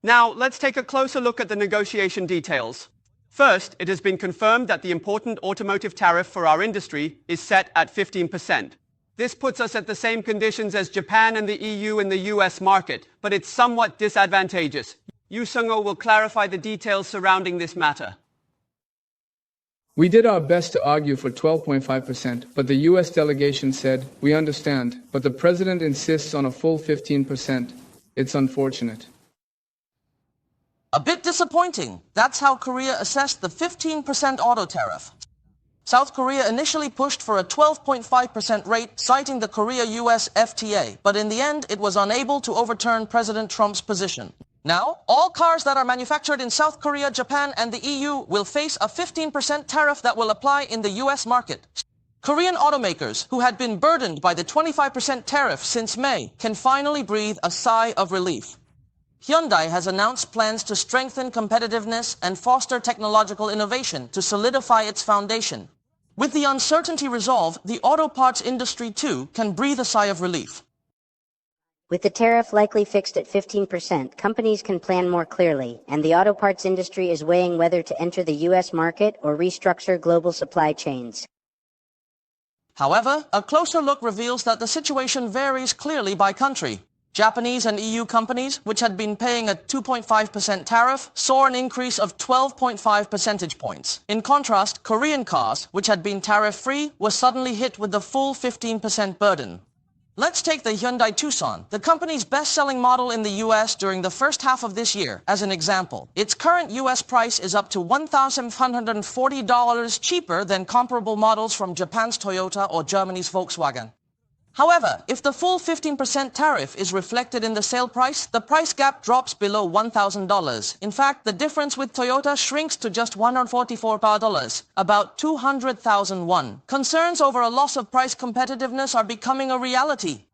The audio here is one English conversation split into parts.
Now, let's take a closer look at the negotiation details. First, it has been confirmed that the important automotive tariff for our industry is set at 15%. This puts us at the same conditions as Japan and the EU in the US market, but it's somewhat disadvantageous. Yu Sung-ho will clarify the details surrounding this matter. We did our best to argue for 12.5%, but the US delegation said, "We understand, but the president insists on a full 15%. It's unfortunate." A bit disappointing. That's how Korea assessed the 15% auto tariff. South Korea initially pushed for a 12.5% rate, citing the Korea-US FTA, but in the end, it was unable to overturn President Trump's position. Now, all cars that are manufactured in South Korea, Japan, and the EU will face a 15% tariff that will apply in the US market. Korean automakers, who had been burdened by the 25% tariff since May, can finally breathe a sigh of relief. Hyundai has announced plans to strengthen competitiveness and foster technological innovation to solidify its foundation. With the uncertainty resolved, the auto parts industry too can breathe a sigh of relief. With the tariff likely fixed at 15%, companies can plan more clearly, and the auto parts industry is weighing whether to enter the U.S. market or restructure global supply chains. However, a closer look reveals that the situation varies clearly by country. Japanese and EU companies, which had been paying a 2.5% tariff, saw an increase of 12.5 percentage points. In contrast, Korean cars, which had been tariff-free, were suddenly hit with the full 15% burden. Let's take the Hyundai Tucson, the company's best-selling model in the US during the first half of this year, as an example. Its current US price is up to $1,540 cheaper than comparable models from Japan's Toyota or Germany's Volkswagen. However, if the full 15% tariff is reflected in the sale price, the price gap drops below $1,000. In fact, the difference with Toyota shrinks to just $144, about 200,000 won. Concerns over a loss of price competitiveness are becoming a reality.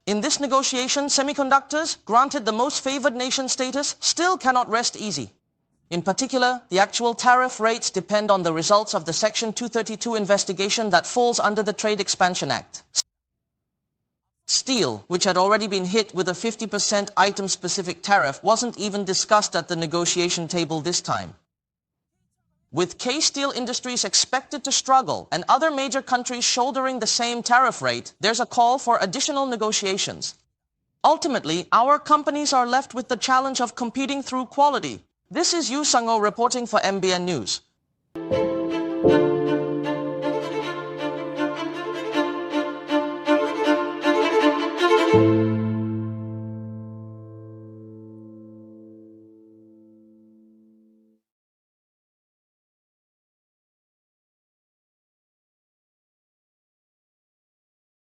In this negotiation, semiconductors, granted the most favored nation status, still cannot rest easy. In particular, the actual tariff rates depend on the results of the Section 232 investigation that falls under the Trade Expansion Act. Steel, which had already been hit with a 50% item-specific tariff, wasn't even discussed at the negotiation table this time. With K-Steel Industries expected to struggle and other major countries shouldering the same tariff rate, there's a call for additional negotiations. Ultimately, our companies are left with the challenge of competing through quality. This is Yu Sung-ho reporting for MBN News.